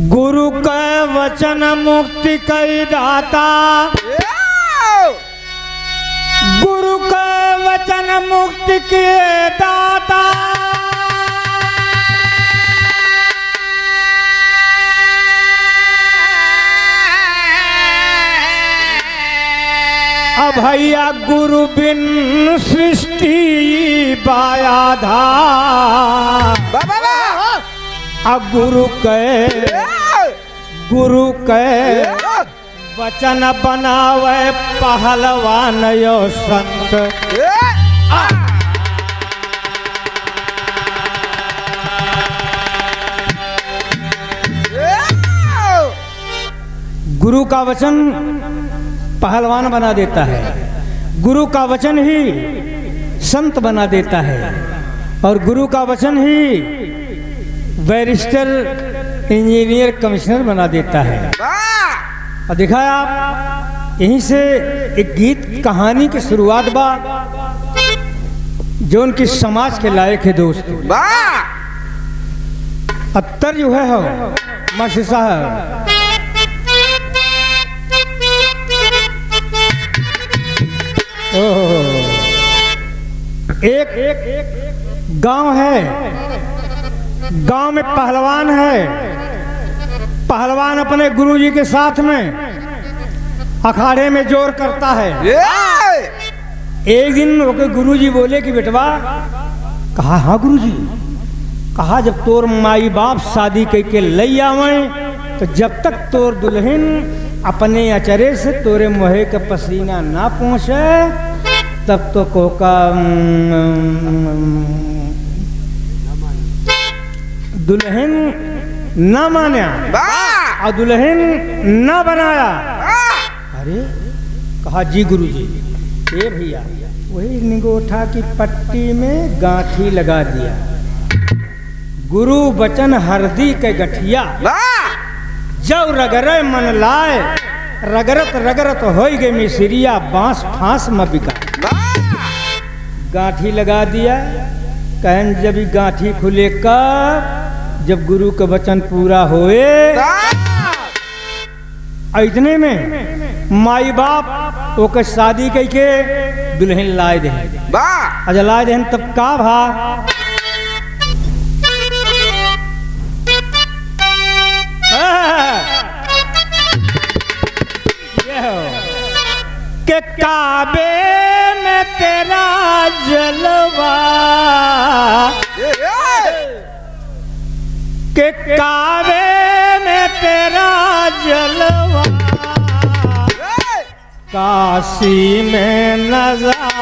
गुरु का वचन मुक्ति कई दाता, गुरु का वचन मुक्ति के दाता। भैया गुरु बिन सृष्टि बायाधा, गुरु के वचन बनावे पहलवान यो संत। गुरु का वचन पहलवान बना देता है, गुरु का वचन ही संत बना देता है, और गुरु का वचन ही बैरिस्टर, इंजीनियर, कमिश्नर बना देता है। और देखा आप, यहीं से एक गीत कहानी की शुरुआत बा जो उनकी समाज के लायक है दोस्त। अत्तर जो है हो मास्टर साहब, एक गांव है, गांव में पहलवान है। पहलवान अपने गुरुजी के साथ में अखाड़े में जोर करता है। एक दिन ओके गुरुजी बोले कि बेटवा, कहा हाँ गुरुजी, कहा जब तोर माई बाप शादी करके लई आवे तो जब तक तोर दुल्हन अपने अचरे से तोरे मोहे का पसीना ना पहुंचे तब तो कोका दुल्हन न माना और दुल्हन न बनाया। अरे कहा जी गुरुजी, ए भैया वही निगोठा की पट्टी में गांठी लगा दिया, गुरु बचन हरदी के गठिया, जब रगरे मन लाए रगरत रगरत हो गए मिसरिया, बांस फांस में बिका। गांठी लगा दिया, कहन जब गांठी खुले का, जब गुरु का वचन पूरा होए। इतने में माई बाप ओके शादी करके दुल्हन लाए दे, अच्छा लाए दे तब का भा के काबे में तेरा जलवा, के काबे में तेरा जलवा, काशी में नजारा।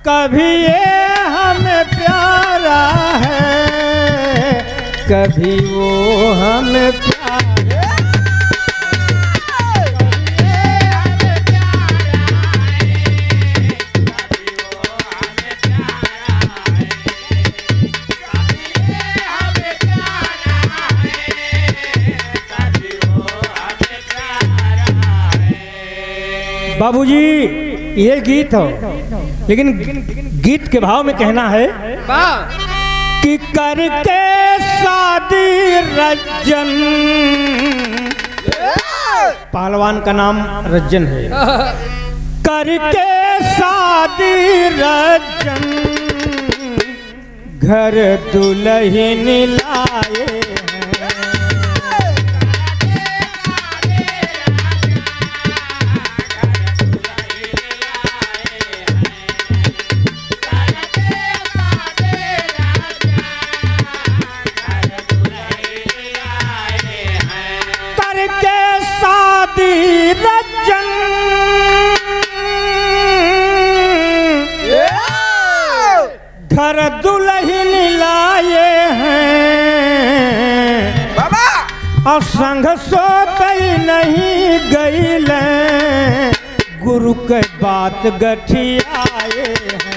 कभी ये हमें प्यारा है, कभी वो हमें प्यारा है। बाबूजी ये गीत हो, लेकिन गीत के भाव में कहना है कि करके शादी रजन पहलवान का नाम रज्जन है। करके शादी रज्जन घर दुल्हन लाए रज्जन घर दुल्हन लाए हैं बाबा और संग सोते नहीं गईल गुरु के बात गठियाए हैं।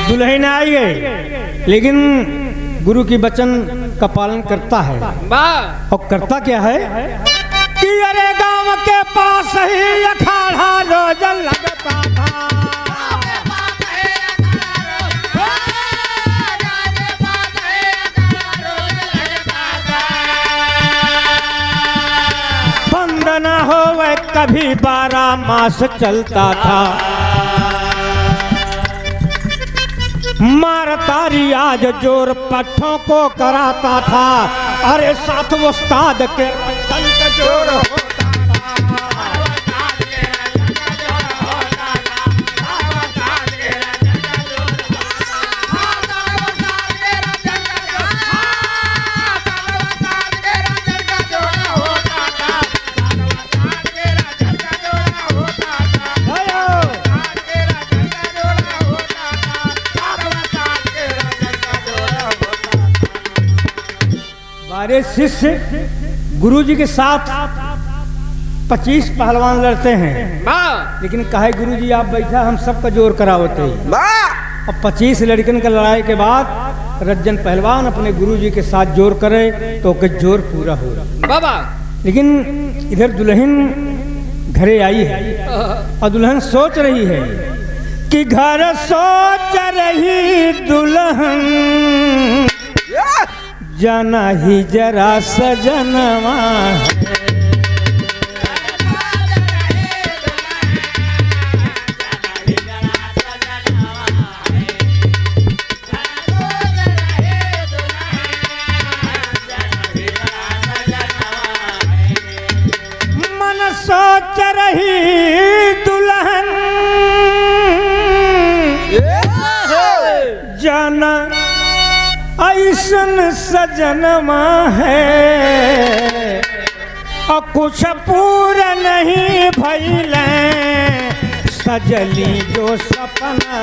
दुल्हन आई है लेकिन गुरु की वचन का पालन करता है और करता क्या है कि अरे गांव के पास ही अखाड़ा रोज लगता था। बंद न होवे कभी 12 मास चलता था। मारतारी आज जोर पट्ठों को कराता था। अरे साथ उस्ताद के तन का जोर होता हमारे शिष्य गुरुजी के साथ 25 पहलवान लड़ते हैं लेकिन कहे गुरुजी आप बैठा हम सबका जोर करावते ही। और 25 लड़कन का लड़ाई के बाद रज्जन पहलवान अपने गुरुजी के साथ जोर करे तो के जोर पूरा हो बाबा। लेकिन इधर दुल्हन घरे आई है और दुल्हन सोच रही है कि घर सोच रही दुल्हन जाना ही जरा सजनवा मन सोच रही दुल्हन जाना ऐसन सजनमा है और कुछ पूरा नहीं भइले सजली जो सपना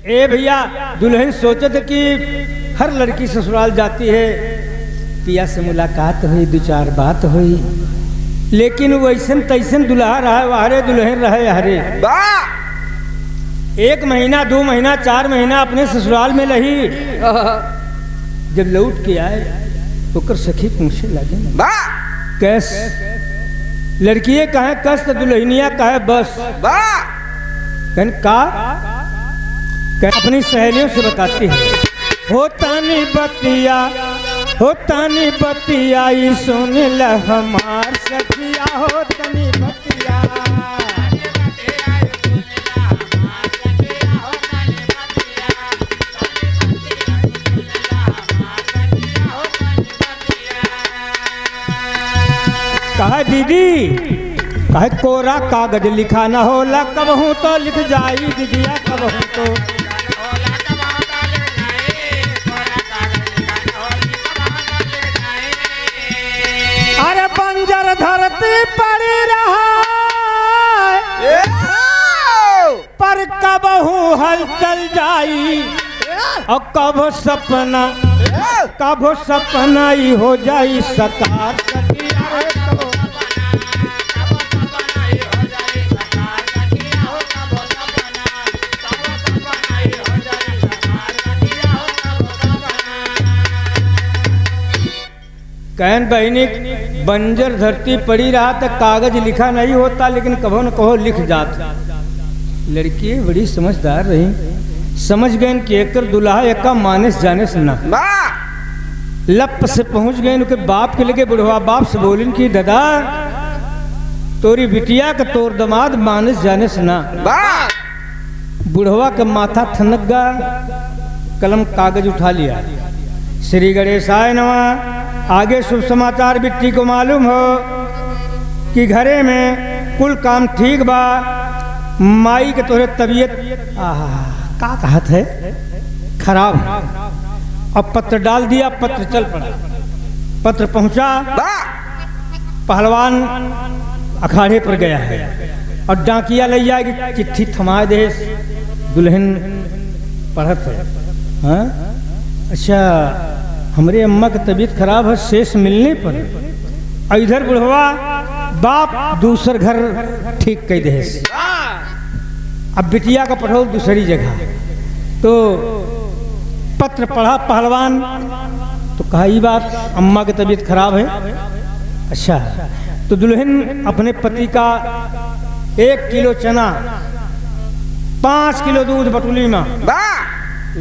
ए भैया दुल्हन सोचत कि हर लड़की ससुराल जाती है पिया से मुलाकात हुई 2-4 बात हुई लेकिन वैसन तैसन दुल्हा रहा वारे दुल्हन रहे हरे 1 महीना 2 महीना 4 महीना अपने ससुराल में रही। जब लौट के आए तो कर सखी पूछे लगे कैस लड़किए कहे कस तो दुल्हनिया कहे बस कहन का अपनी सहेलियों से बताती है हो तानी बतिया सुन ल हमार सखिया हो तानी बतिया कहा दीदी कहे कोरा कागज लिखा न होला कब हूँ तो लिख जाई दीदिया कब हूँ तो अरे बंजर धरती पड़ी रहा पर कब हूँ हल चल जाई और कब सपना कभो सपना ही हो जाई सकार सखिया रे कभो कहन बहनी बंजर धरती पड़ी रहा तो कागज लिखा नहीं होता, लेकिन कभो न कहो लिख जात। लड़की बड़ी समझदार रही, समझ गए कि एक दुल्हा एक का मानस जाने से ना लप से पहुंच गए उनके बाप के लगे। बुढ़वा बाप से बोलिन कि दादा तोरी बिटिया का तोर दमाद मानस जाने से ना। बुढ़वा का माथा ठनक गा, कलम कागज उठा लिया। श्री गणेशाय नमः। आगे शुभ समाचार बिट्टी को मालूम हो कि घरे में कुल काम ठीक बा, माई के तोरे तबीयत का कहत है खराब है। अब पत्र डाल दिया, पत्र चल पड़ा। पत्र पहुंचा, पहलवान अखाड़े पर गया है और डाकिया ले जाएगी चिट्ठी थमा दे। दुल्हन पढ़त है, हाँ अच्छा हमरे अम्मा की तबीयत खराब है, शेष मिलने पर। और इधर बुढ़वा बाप दूसर घर ठीक कह दे। अब बिटिया का पढ़ो दूसरी जगह। तो पत्र पढ़ा पहलवान तो कहा ये बात अम्मा की तबीयत खराब है। अच्छा तो दुल्हन अपने पति का 1 किलो चना 5 किलो दूध बटुली में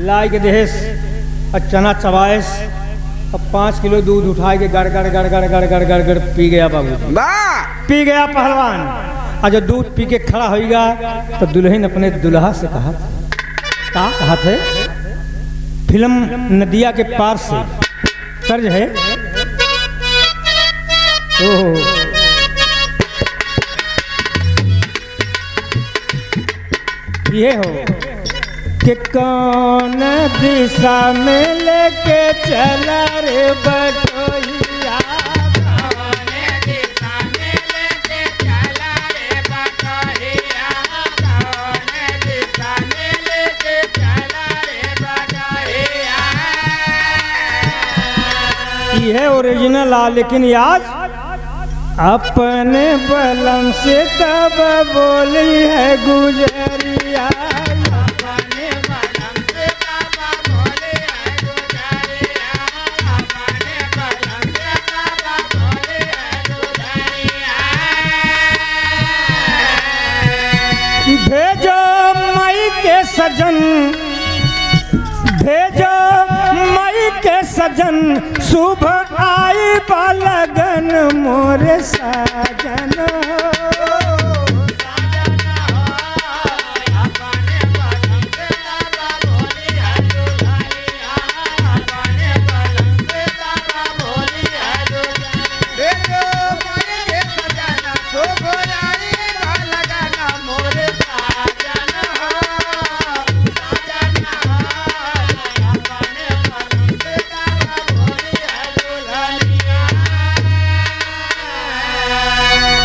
लाई के देश और चना चबाएस और 5 किलो दूध उठा के गड़ गड़ गड़ गड़ गड़ गड़ गड़ गड़ पी गया बाबू। पी गया पहलवान। और जब दूध पी के खड़ा होगा तो दुल्हन अपने दुल्हा से कहा थे फिल्म नदिया के पार से तर्ज है। ये हो कि कौन दिशा में लेके चला रे बटोहिया, कौन दिशा में लेके चला रे बटोहिया, कौन दिशा में लेके चला रे बटोहिया। ये ओरिजिनल आ, लेकिन आज अपने बलम से तब बोली है गुजरिया। भेजो मई के सजन, भेजो मई के सजन, शुभ आई बालगन मोरे साजन।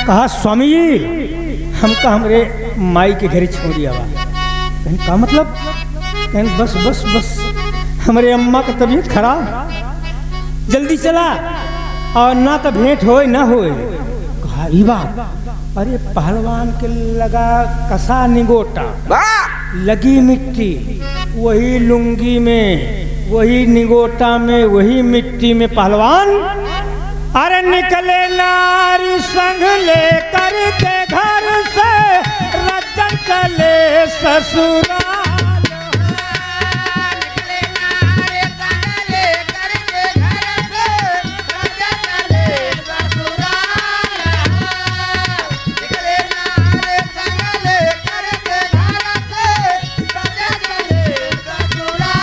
कहा स्वामी जी हमका हमरे माई के घर छोड़ दिया। का मतलब? बस बस बस हमरे अम्मा का तबीयत खराब, जल्दी चला और ना तो भेंट होए ना होए। कहा ई बात, अरे पहलवान के लगा कसा निगोटा, लगी मिट्टी, वही लुंगी में, वही निगोटा में, वही मिट्टी में पहलवान अरे निकले नारी संग ले करके घर से, रजन चले ससुराल। निकले नारी संग ले करके घर से, रजन चले ससुराल। निकले नारी संग ले करके घर से, रजन चले ससुराल।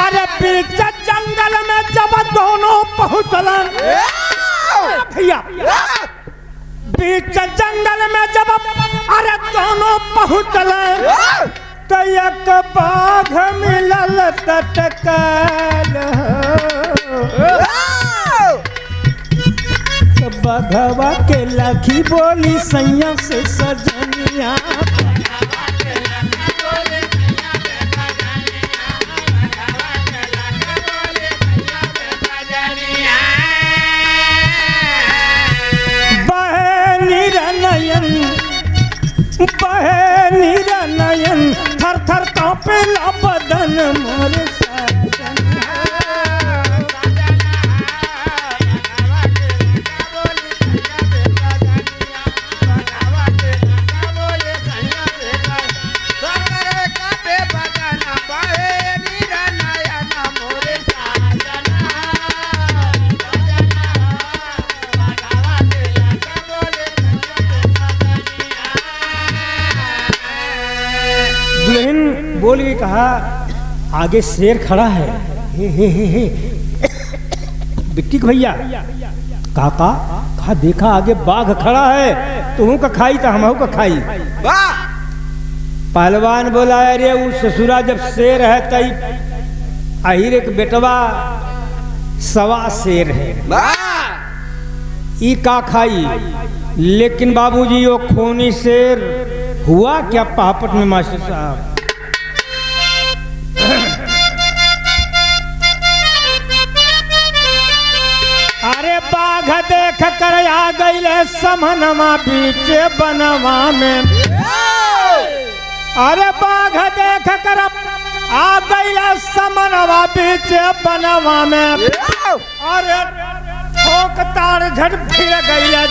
अरे बीच जंगल में जब दोनों पहुंचलन भैया, बीच जंगल में जब अरे दोनों पहुंचलन तो एक बाघ मिलल तटकल। तो बघवा के लखी बोली सैया से सजनिया, बहे नीरा नयन थर थर कांपेला बदन मोरे साजन। बोल के कहा आगे शेर खड़ा है। हे बिट्टी भैया काका कहा देखा आगे बाघ खड़ा है, तू का खाई तो हम का खाई। पहलवान बोला अरे वो ससुरा जब शेर है तई अहिर एक बेटवा सवा शेर है, ई का खाई। लेकिन बाबूजी वो खूनी शेर हुआ क्या पापट में मास्टर साहब। अरे बाघ देख कर आ गईले समनवा बीच बनवा में। अरे बाघ देख कर आ गईले समनवा बीच बनवा में। अरे ठोक तार झट फिर गईले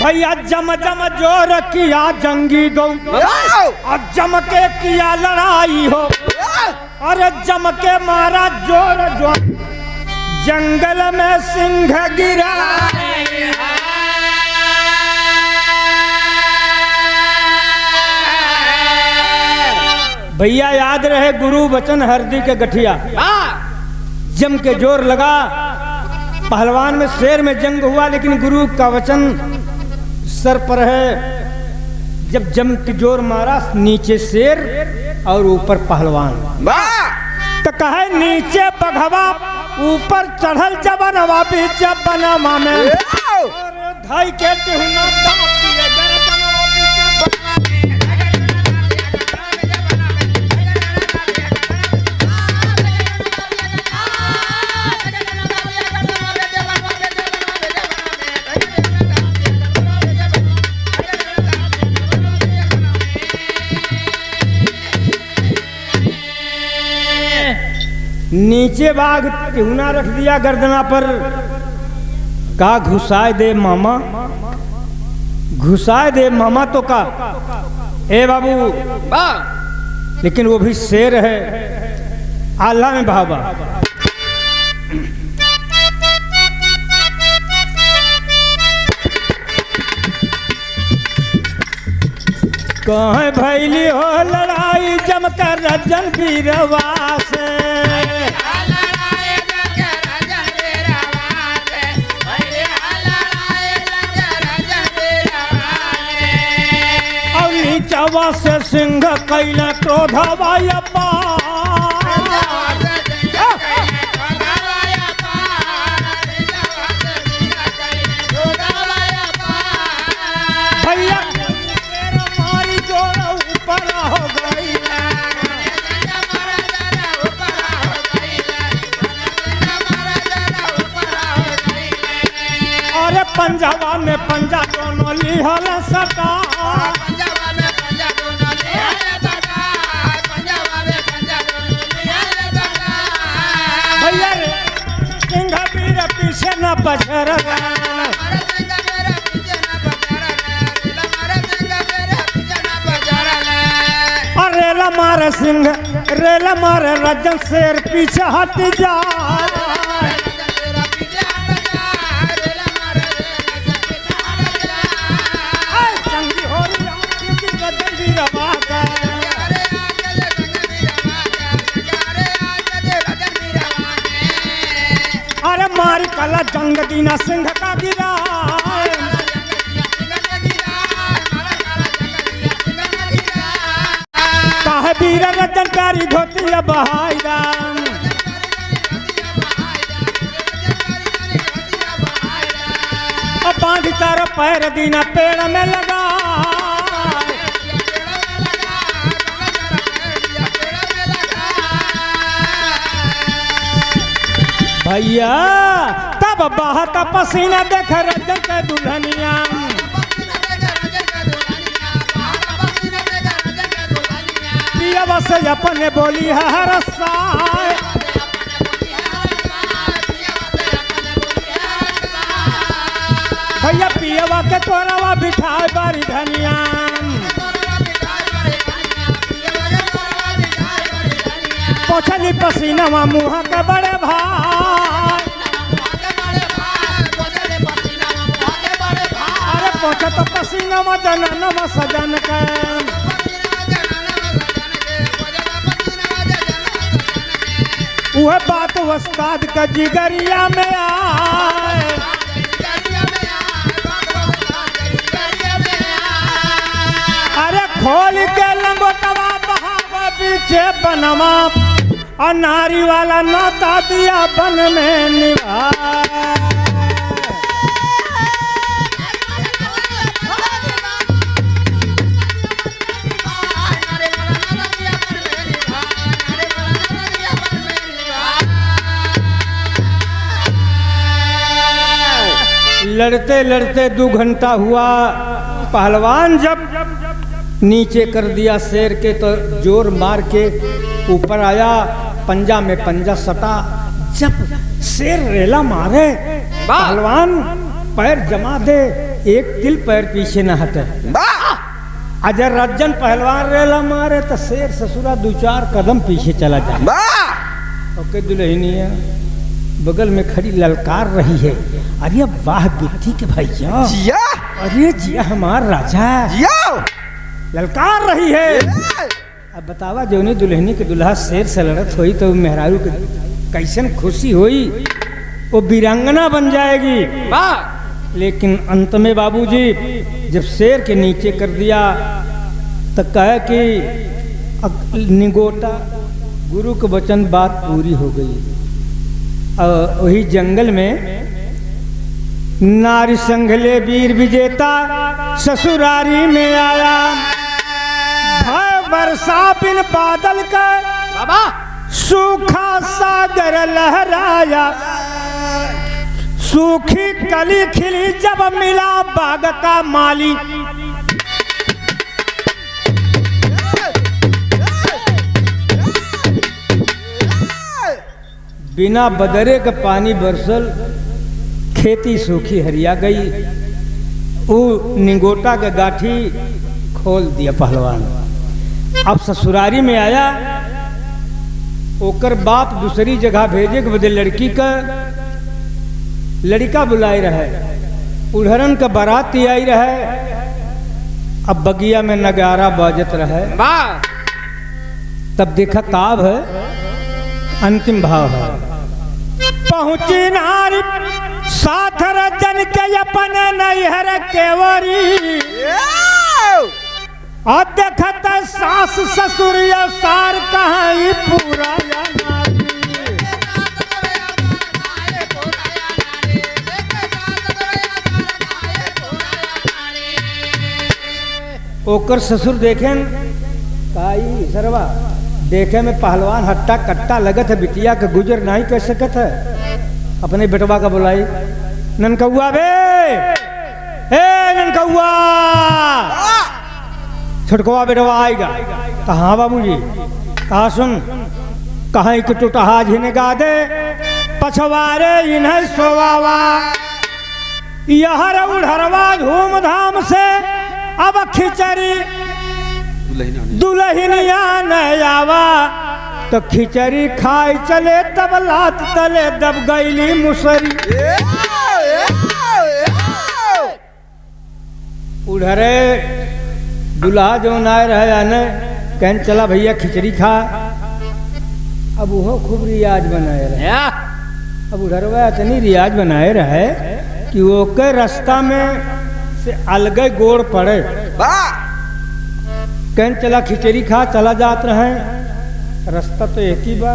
भैया जम जम जोर किया जंगी गौ और जम के किया लड़ाई हो। अरे जम के मारा जोर जोर जंगल में सिंह गिरा। भैया याद रहे गुरु वचन हरदी के गठिया। जम के जोर लगा, पहलवान में शेर में जंग हुआ, लेकिन गुरु का वचन सर पर है। जब जम के जोर मारा नीचे शेर और ऊपर पहलवान, तो कहे नीचे बघवा ऊपर चढ़ल जबनवा बीच बनवा में। और धाई के तिहुना नीचे बाघ तिहुना रख दिया गर्दना पर। का घुसाए दे मामा, घुसाए दे मामा तो का ए बाबू। लेकिन वो भी शेर है, आल्हा में भावा। कहाँ भैली हो लड़ाई जमकर रजन बीरवा से। और नीचवा से सिंह कैला क्रोधवा भैया मारी जोड़ा ऊपर हो गई। अरे पंजाबा में पंजा दोनों लिहल सटा। भैया रे सिंह वीर पीछे न पछर। रेला मारे सिंह रेला मारे रजन शेर पीछे हट जा। अरे मारी कला जंग दीना सिंह का गिरा। वीर रजन का कारी धोतिया बहाई राम। अब बांध चारों पैर दीना पेड़ में लगा। भैया तब बहत पसीना देख रजन के दुल्हनिया। पियवा से अपने बोली हरसा। भैया पियवा के तोरवा बिठाए बारी धनिया। पोछली पसीनावा मुँह के बड़े भाई। अरे पोछ तो पसीनावा जननवा सजन के। वह बात उस्ताद का जिगरिया में आए। अरे खोल के लंगोटवा बहावा पीछे बनवा और नारी वाला नाता दिया बन में निभा। लड़ते लड़ते 2 घंटा हुआ। पहलवान जब नीचे कर दिया शेर के तो जोर मार के ऊपर आया। पंजा में पंजा सटा। जब शेर रेला मारे पहलवान पैर जमा दे, एक तिल पैर पीछे न हटे। अजर रज्जन पहलवान रेला मारे तो शेर ससुरा 2-4 कदम पीछे चला जाए। ओके दुल्हनिया बगल में खड़ी ललकार रही है। अरे वाह बेटी के भैया। जिया अरे जिया हमार राजा जिया ललकार रही है। अब बतावा जोनी दुल्हनी के दुल्हा शेर से लड़त हुई तो मेहरारू के कैसन खुशी हुई। वो वीरांगना बन जाएगी। लेकिन अंत में बाबूजी जब शेर के नीचे कर दिया तो कहे कि निगोटा गुरु के वचन बात पूरी हो गई। वही जंगल में नारी संघले वीर विजेता ससुरारी में आया। भय वर्षा बिन बादल का बाबा सूखा सागर लहराया। सूखी कली खिली जब मिला बाग का माली। बिना बदरे का पानी बरसल खेती सूखी हरिया गई। वो निगोटा का गाठी खोल दिया पहलवान। अब ससुरारी में आया। ओकर बाप दूसरी जगह भेजे के बदले लड़का बुलाए रहे। उड़हरन का बाराती आई रहे। अब बगिया में नगारा बाजत रहे। तब देखा ताब है अंतिम भाव है। पहुंची नारी साथ रजन के अपने नैहर केवरी। और देखत सास ससुर सार कहीं पूरा ओकर ससुर देखें काई सरवा देखे में पहलवान हट्टा कट्टा लगत है। बिटिया के गुजर नहीं कर सकत है। अपने बेटवा का बुलाई ननकौआ बे ए ननकौआ। छोटकवा बेटवा आएगा। कहाँ बाबूजी कहा सुन कहाँ एक टूटहा झिनगा दे पछवारे इन्हें सोवावा। यहर उड़हरवा धूमधाम से अब खिचड़ी दुल्हनिया न आवा। तो खिचड़ी खाई चले तब लात तले दब गईली मुसरी। उड़हरे दुल्हा जो नाय रहे आने कहन चला भैया खिचड़ी खा। अब वो खूब रियाज बनाए रहे। अब उड़हरवा इतनी रियाज बनाए रहे कि वो के रास्ता में से अलगे गोड़ पड़े। कहन चला खिचड़ी खा चला जात रहे। रास्ता तो एक ही बा,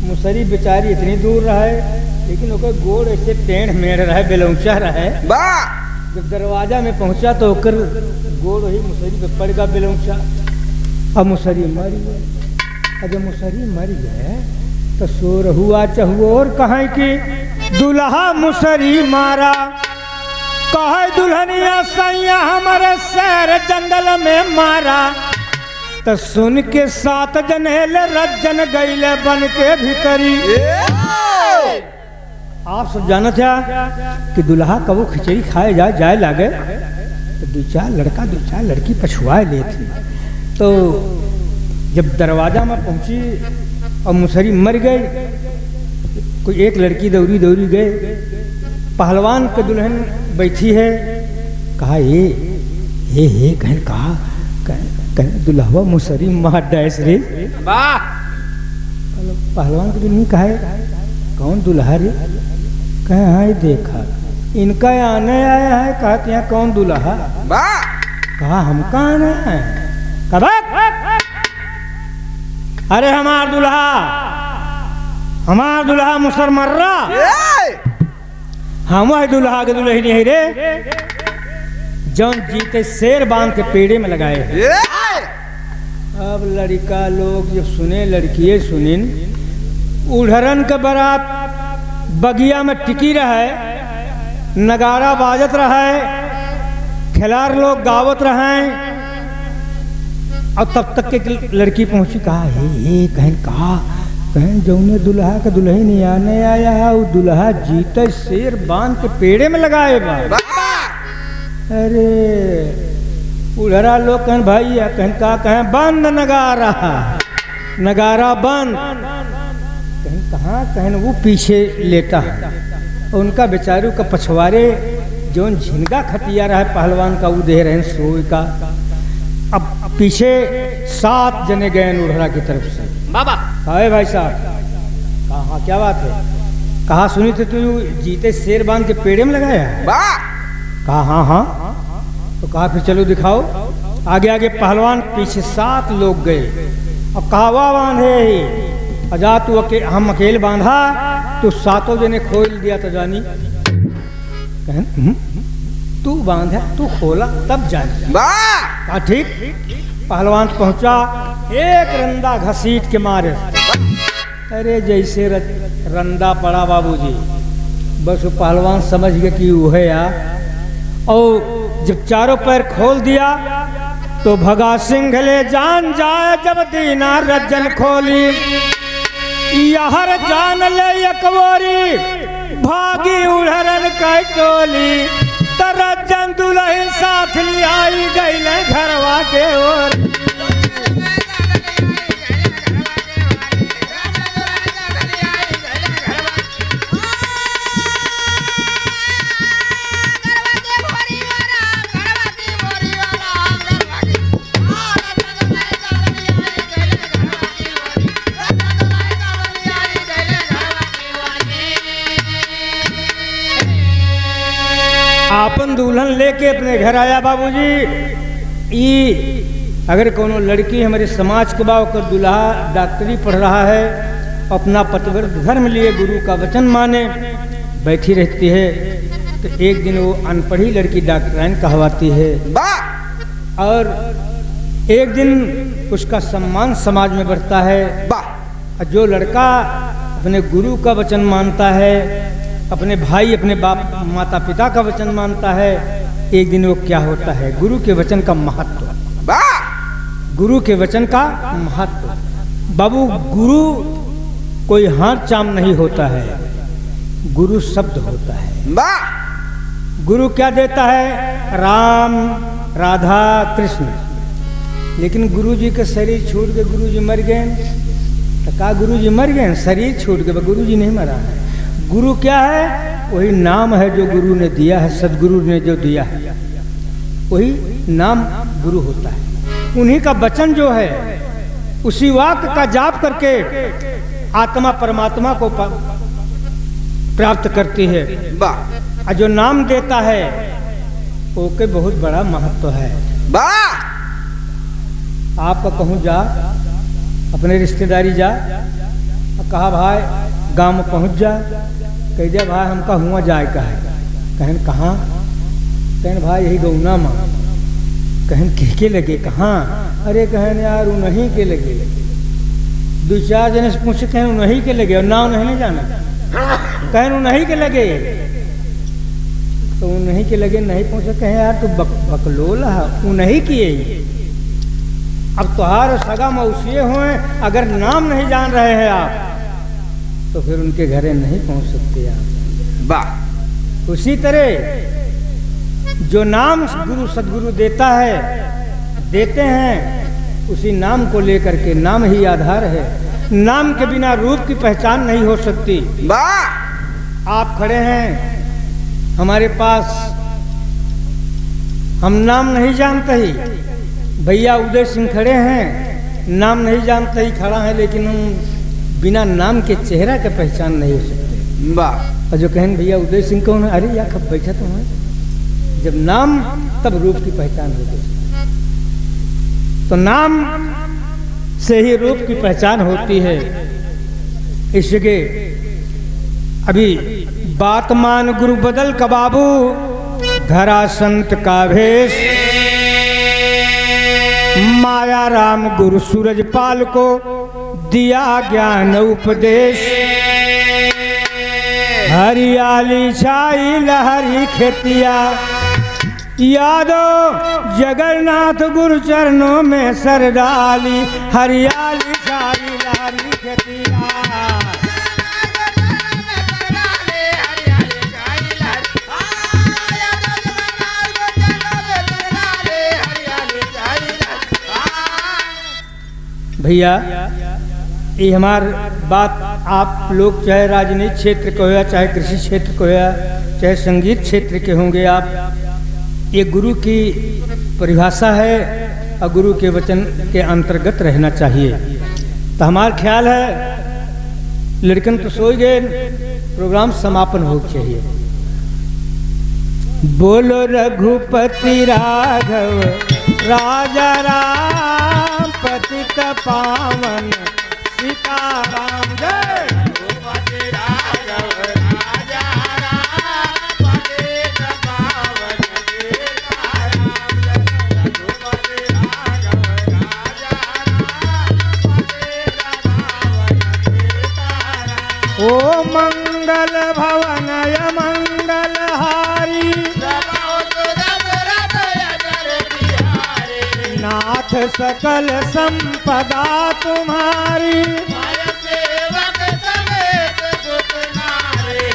मुसरी बेचारी इतनी दूर रहे, लेकिन ओकर गोड़ ऐसे टेढ़ मेढ़ रहे, बेलौचा रहे। जब दरवाजा में पहुंचा तो ओकर गोड़ वही मुसरी पे पड़ गया बेलौचा। अब मुसरी मर गए। अब जब मुसरी मर गए तो शोर हुआ चहुओर, कहे कि दुल्हा मुसरी मारा, कहे दुल्हनिया सैया हमारे शहर जंगल में मारा। तो सुन के 7 जनेल रज्जन गईले बन के भीतरी। आप सब जानत है कि दुल्हा कबो खिचड़ी खाए जाए लागे तो 2-4 लड़का 2-4 लड़की पछुआए ले थी। तो जब दरवाजा में पहुंची और मुसरी मर गई, कोई एक लड़की दौड़ी गए, पहलवान के दुल्हन बैठी है, कहा हे कहन कहा दुल्हवा मुसरी मार डैस रे। पहलवान के दुल्हन कहा कौन दुल्हा रे? कहे हाँ देखा इनका आने आया है। कहते हैं कौन दुल्हा? कहा हमका आना है। कहा अरे हमार दुल्हा मुसर मर रहा। हम दुल्हा के दुल्हनी है रे, जौन जीते शेर बांध के पेड़े में लगाए। अब लड़का लोग जब सुने, लड़किए सुनिन, उड़हरन के बारात बगिया में टिकी रहे, नगारा बाजत रहे, खिलाड़ लोग गावत रहे। और तब तक के लड़की पहुंची, कहा हे कहन जौने दुल्हा के दुल्हन आने आया है, वो दुल्हा जीते शेर बांध के पेड़े में लगाए बा। अरे उड़हरा लोग कहन भाई कहें बंद नगारा बंद। कहन वो पीछे लेता है, उनका बेचारू का पछवारे जोन झिनगा खतिया रहा है पहलवान का, वो दे रहे हैं सोई का। अब पीछे 7 जने गए उड़हरा की तरफ से। बाबा अरे भाई साहब, कहा क्या बात है? कहा सुनी थे तू जीते शेर बांध के पेड़े में लगाया? कहा हाँ। तो कहा फिर चलो दिखाओ। आगे पहलवान, पीछे 7 लोग गए और कहा वाह बांधे अजा तू हम अकेले बांधा, तो 7 जने खोल दिया तो जानी। तू बांधा तू खोला तब जानी। कहा ठीक। पहलवान पहुंचा, एक रंदा घसीट के मारे। अरे जैसे रंदा पड़ा बाबूजी, बस वो पहलवान समझ गया कि वो है यार। और जब चारों पैर खोल दिया तो भगा सिंह ले जान जाए, जब दीना रज्जन खोली यहर जान ले यकवरी, भागी उड़हरन का टोली। रज्जन दुल्हन साथ लियाई गईले घरवा के ओर। आपन दुल्हन लेके अपने घर आया बाबूजी। अगर कोनो लड़की हमारे समाज के बा, ओकर दुल्हा डॉक्टरी पढ़ रहा है, अपना पतिव्रत धर्म लिए गुरु का वचन माने बैठी रहती है, तो एक दिन वो अनपढ़ी लड़की डॉक्टराइन कहवाती है। और एक दिन उसका सम्मान समाज में बढ़ता है। और जो लड़का अपने गुरु का वचन मानता है, अपने भाई अपने बाप माता पिता का वचन मानता है, एक दिन वो क्या होता है, गुरु के वचन का महत्व। गुरु के वचन का महत्व बाबू, गुरु कोई हाथ चाम नहीं होता है, गुरु शब्द होता है। गुरु क्या देता है? राम राधा कृष्ण। लेकिन गुरु जी का शरीर छूट गए, गुरु जी मर गए। तो कहा गुरु जी मर गए, शरीर छूट गए, गुरु जी नहीं मरा है। गुरु क्या है? वही नाम है जो गुरु ने दिया है, सदगुरु ने जो दिया है, वही नाम गुरु होता है। उन्हीं का वचन जो है, उसी वाक्य का जाप करके आत्मा परमात्मा को प्राप्त करती है। और जो नाम देता है ओके बहुत बड़ा महत्व है। आपका कहूँ जा अपने रिश्तेदारी जा और कहा भाई गांव में पहुंच जा। कह दिया भाई हमका हुआ जाए का है। कहन कहाँ? कहन भाई यही गौना माँ। कहन के लगे कहाँ? अरे कहन यार उन्हीं के लगे। दो चार जने से पूछे कहन उन्हीं के लगे और नाव नहीं जाना। कहन उन्हीं के लगे तो उन्हीं के लगे नहीं पहुंचे। कहे यार तू बकलोल है उन्हीं किए। अब तुहार सगा मौसिए हुए अगर नाम नहीं जान रहे हैं आप तो फिर उनके घरे नहीं पहुंच सकते आप। वाह। उसी तरह जो नाम गुरु सदगुरु देता है देते हैं उसी नाम को लेकर के, नाम ही आधार है। नाम के बिना रूप की पहचान नहीं हो सकती। वाह। आप खड़े हैं हमारे पास, हम नाम नहीं जानते ही। भैया उदय सिंह खड़े हैं, नाम नहीं जानते ही खड़ा है, लेकिन हम बिना नाम के चेहरा के पहचान नहीं हो सकते। वाह। और जो कहें भैया उदय सिंह कौन है? अरे यार कब बैठा तुम है? जब नाम तब रूप की पहचान हो गई। तो नाम से ही रूप की पहचान होती है। इस जगह अभी बात मान गुरु बदल का बाबू, धरा संत का भेष, माया राम गुरु सूरजपाल को दिया ज्ञान उपदेश। हरियाली छाई लहरी खेतिया, यादो जगन्नाथ गुरु चरणों में सर डाली। हरियाली छाई लहरी खेतिया, भैया ये हमार बात आप लोग चाहे राजनीतिक क्षेत्र के हो चाहे कृषि क्षेत्र के हो चाहे संगीत क्षेत्र के होंगे आप, ये गुरु की परिभाषा है और गुरु के वचन के अंतर्गत रहना चाहिए। तो हमारा ख्याल है लड़कन तो सो गए, प्रोग्राम समापन हो चाहिए। बोलो रघुपति राघव राजा राम, पतित पावन सीताराम। जय रघुपति राघव राजा राम, पतित पावन सीताराम। रघुपति राघव राजा राम, पतित पावन सीताराम। ओ मंगल भवनय मंगल हारी, नाथ सकल संपदा तुम्हारी। सेवक समेत सुत नारी।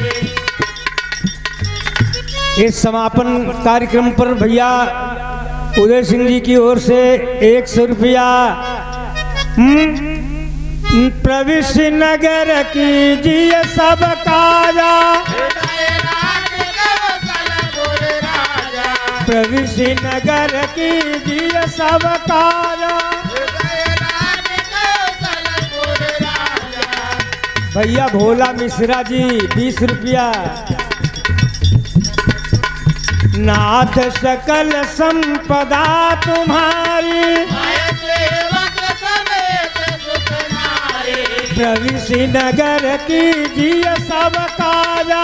इस समापन कार्यक्रम पर भैया उदय सिंह जी की ओर से 100 रुपया प्रविश्य नगर कीजिए सब काजा। प्रविश्य नगर कीजिए सब काजा। भैया भोला मिश्रा जी 20 रुपया। नाथ सकल संपदा तुम्हारी, प्रविश्य नगर कीजिए सब काजा।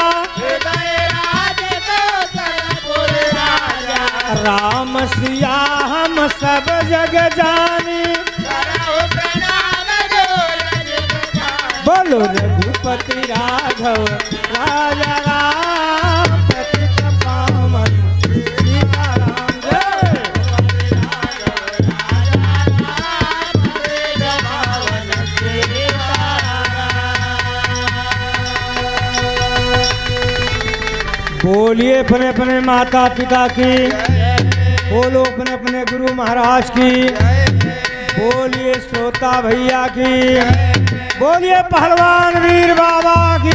राम सिया हम सब जग जानी, बोलो रघुपति राघव राजा राम, पतित पावन सीताराम। जय बोलिए अपने अपने माता पिता की, बोलो अपने अपने गुरु महाराज की, बोलिए श्रोता भैया की, बोलिए पहलवान वीर बाबा की।